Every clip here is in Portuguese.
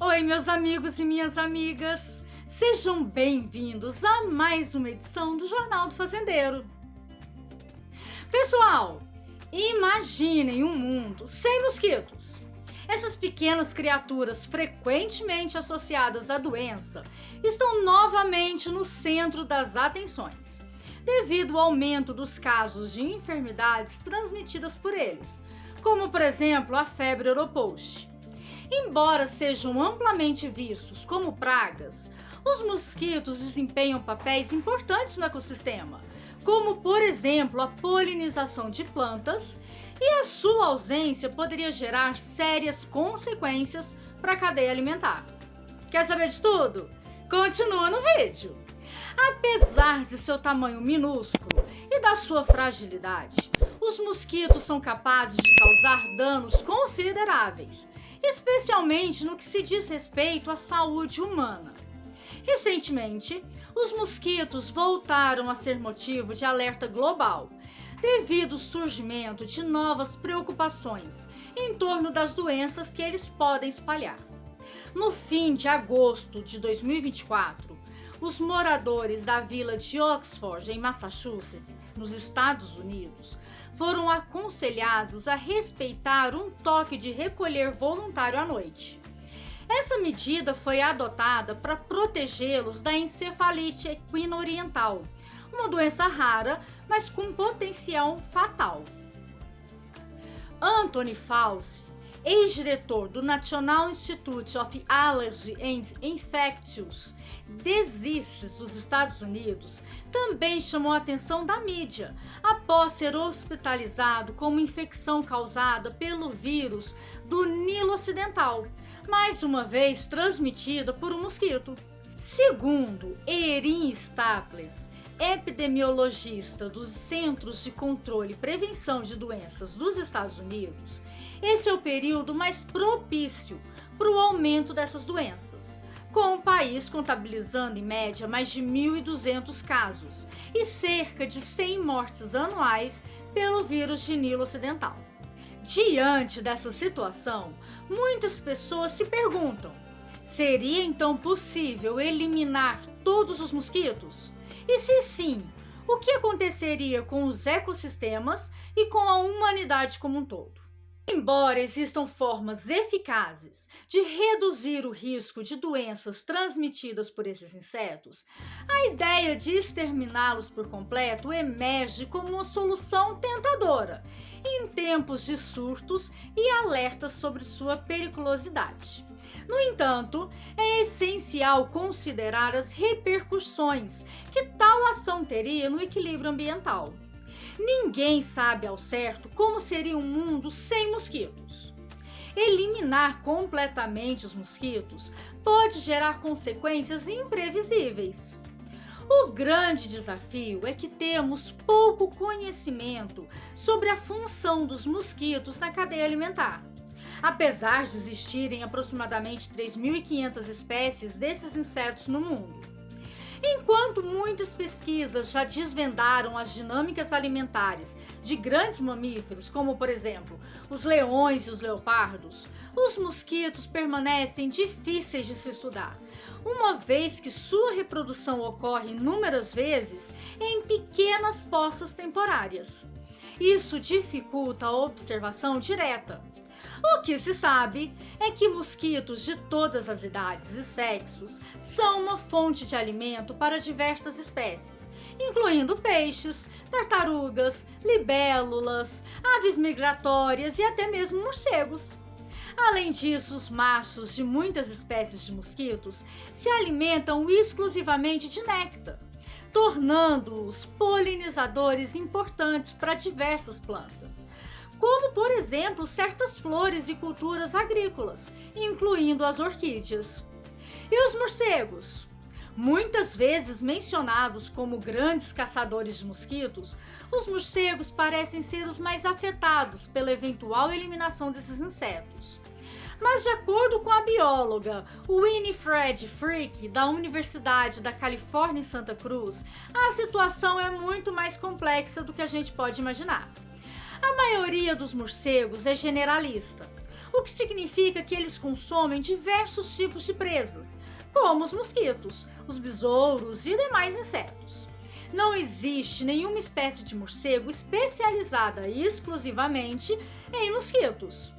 Oi, meus amigos e minhas amigas! Sejam bem-vindos a mais uma edição do Jornal do Fazendeiro. Pessoal, imaginem um mundo sem mosquitos. Essas pequenas criaturas frequentemente associadas à doença estão novamente no centro das atenções, devido ao aumento dos casos de enfermidades transmitidas por eles, como por exemplo a febre europost. Embora sejam amplamente vistos como pragas, os mosquitos desempenham papéis importantes no ecossistema, como por exemplo a polinização de plantas, e a sua ausência poderia gerar sérias consequências para a cadeia alimentar. Quer saber de tudo? Continua no vídeo! Apesar de seu tamanho minúsculo e da sua fragilidade, os mosquitos são capazes de causar danos consideráveis, especialmente no que se diz respeito à saúde humana. Recentemente, os mosquitos voltaram a ser motivo de alerta global, devido ao surgimento de novas preocupações em torno das doenças que eles podem espalhar. No fim de agosto de 2024, os moradores da vila de Oxford, em Massachusetts, nos Estados Unidos, foram aconselhados a respeitar um toque de recolher voluntário à noite. Essa medida foi adotada para protegê-los da encefalite equina oriental, uma doença rara, mas com potencial fatal. Anthony Fauci, ex-diretor do National Institute of Allergy and Infectious Diseases dos Estados Unidos, também chamou a atenção da mídia após ser hospitalizado com uma infecção causada pelo vírus do Nilo Ocidental, mais uma vez transmitida por um mosquito. Segundo Erin Staples, epidemiologista dos Centros de Controle e Prevenção de Doenças dos Estados Unidos, esse é o período mais propício para o aumento dessas doenças, com o país contabilizando em média mais de 1.200 casos e cerca de 100 mortes anuais pelo vírus de Nilo Ocidental. Diante dessa situação, muitas pessoas se perguntam: seria então possível eliminar todos os mosquitos? E se sim, o que aconteceria com os ecossistemas e com a humanidade como um todo? Embora existam formas eficazes de reduzir o risco de doenças transmitidas por esses insetos, a ideia de exterminá-los por completo emerge como uma solução tentadora em tempos de surtos e alertas sobre sua periculosidade. No entanto, é essencial considerar as repercussões que tal ação teria no equilíbrio ambiental. Ninguém sabe ao certo como seria um mundo sem mosquitos. Eliminar completamente os mosquitos pode gerar consequências imprevisíveis. O grande desafio é que temos pouco conhecimento sobre a função dos mosquitos na cadeia alimentar. Apesar de existirem aproximadamente 3.500 espécies desses insetos no mundo. Enquanto muitas pesquisas já desvendaram as dinâmicas alimentares de grandes mamíferos, como por exemplo os leões e os leopardos, os mosquitos permanecem difíceis de se estudar, uma vez que sua reprodução ocorre inúmeras vezes em pequenas poças temporárias. Isso dificulta a observação direta. O que se sabe é que mosquitos de todas as idades e sexos são uma fonte de alimento para diversas espécies, incluindo peixes, tartarugas, libélulas, aves migratórias e até mesmo morcegos. Além disso, os machos de muitas espécies de mosquitos se alimentam exclusivamente de néctar, tornando-os polinizadores importantes para diversas plantas, como por exemplo certas flores e culturas agrícolas, incluindo as orquídeas. E os morcegos? Muitas vezes mencionados como grandes caçadores de mosquitos, os morcegos parecem ser os mais afetados pela eventual eliminação desses insetos. Mas de acordo com a bióloga Winifred Frick, da Universidade da Califórnia em Santa Cruz, a situação é muito mais complexa do que a gente pode imaginar. A maioria dos morcegos é generalista, o que significa que eles consomem diversos tipos de presas, como os mosquitos, os besouros e demais insetos. Não existe nenhuma espécie de morcego especializada exclusivamente em mosquitos.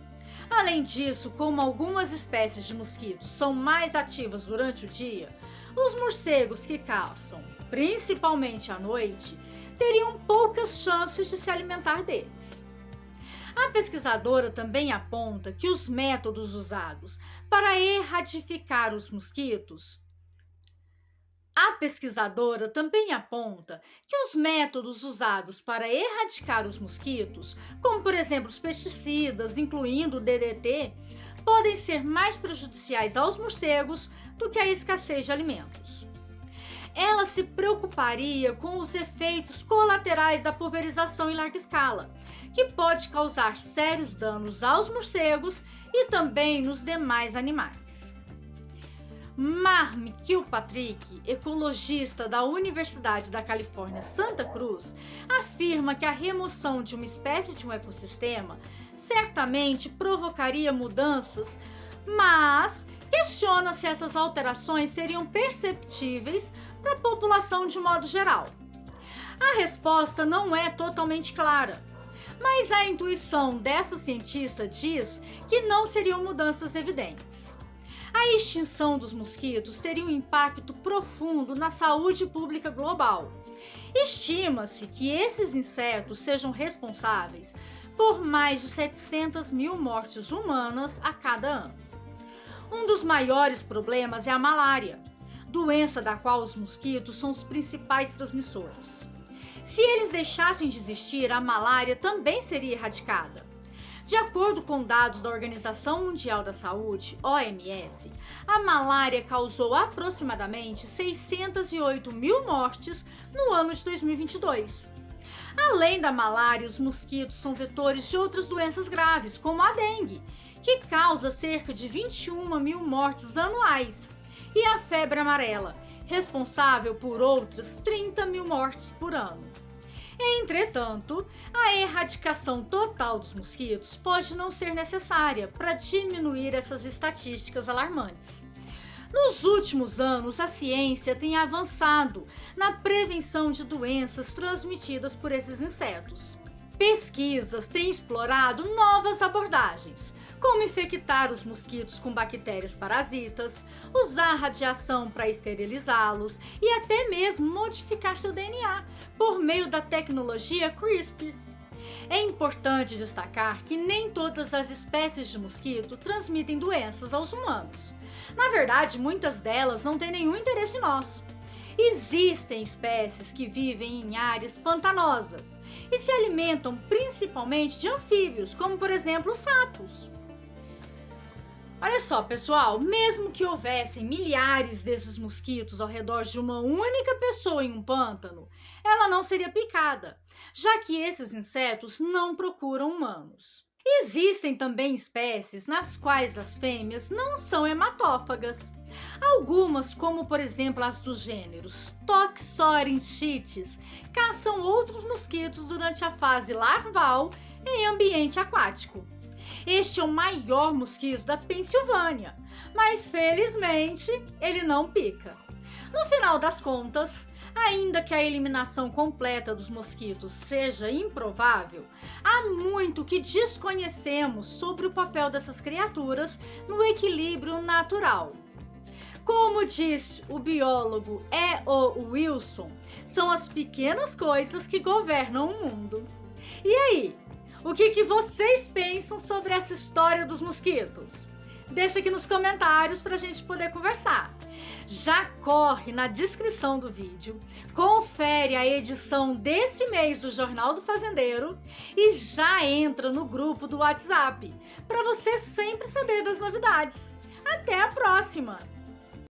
Além disso, como algumas espécies de mosquitos são mais ativas durante o dia, os morcegos que caçam, principalmente à noite, teriam poucas chances de se alimentar deles. A pesquisadora também aponta que os métodos usados para erradicar os mosquitos como por exemplo os pesticidas, incluindo o DDT, podem ser mais prejudiciais aos morcegos do que a escassez de alimentos. Ela se preocuparia com os efeitos colaterais da pulverização em larga escala, que pode causar sérios danos aos morcegos e também nos demais animais. Marm Kilpatrick, ecologista da Universidade da Califórnia, Santa Cruz, afirma que a remoção de uma espécie de um ecossistema certamente provocaria mudanças, mas questiona se essas alterações seriam perceptíveis para a população de modo geral. A resposta não é totalmente clara, mas a intuição dessa cientista diz que não seriam mudanças evidentes. A extinção dos mosquitos teria um impacto profundo na saúde pública global. Estima-se que esses insetos sejam responsáveis por mais de 700 mil mortes humanas a cada ano. Um dos maiores problemas é a malária, doença da qual os mosquitos são os principais transmissores. Se eles deixassem de existir, a malária também seria erradicada. De acordo com dados da Organização Mundial da Saúde, OMS, a malária causou aproximadamente 608 mil mortes no ano de 2022. Além da malária, os mosquitos são vetores de outras doenças graves, como a dengue, que causa cerca de 21 mil mortes anuais, e a febre amarela, responsável por outras 30 mil mortes por ano. Entretanto, a erradicação total dos mosquitos pode não ser necessária para diminuir essas estatísticas alarmantes. Nos últimos anos, a ciência tem avançado na prevenção de doenças transmitidas por esses insetos. Pesquisas têm explorado novas abordagens, como infectar os mosquitos com bactérias parasitas, usar radiação para esterilizá-los e até mesmo modificar seu DNA por meio da tecnologia CRISPR. É importante destacar que nem todas as espécies de mosquito transmitem doenças aos humanos. Na verdade, muitas delas não têm nenhum interesse nosso. Existem espécies que vivem em áreas pantanosas e se alimentam principalmente de anfíbios, como por exemplo os sapos. Olha só, pessoal, mesmo que houvessem milhares desses mosquitos ao redor de uma única pessoa em um pântano, ela não seria picada, já que esses insetos não procuram humanos. Existem também espécies nas quais as fêmeas não são hematófagas. Algumas, como por exemplo as dos gêneros Toxorynchites, caçam outros mosquitos durante a fase larval em ambiente aquático. Este é o maior mosquito da Pensilvânia, mas felizmente ele não pica. No final das contas, ainda que a eliminação completa dos mosquitos seja improvável, há muito que desconhecemos sobre o papel dessas criaturas no equilíbrio natural. Como diz o biólogo E.O. Wilson, são as pequenas coisas que governam o mundo. E aí, o que vocês pensam sobre essa história dos mosquitos? Deixa aqui nos comentários para a gente poder conversar. Já corre na descrição do vídeo, confere a edição desse mês do Jornal do Fazendeiro e já entra no grupo do WhatsApp para você sempre saber das novidades. Até a próxima!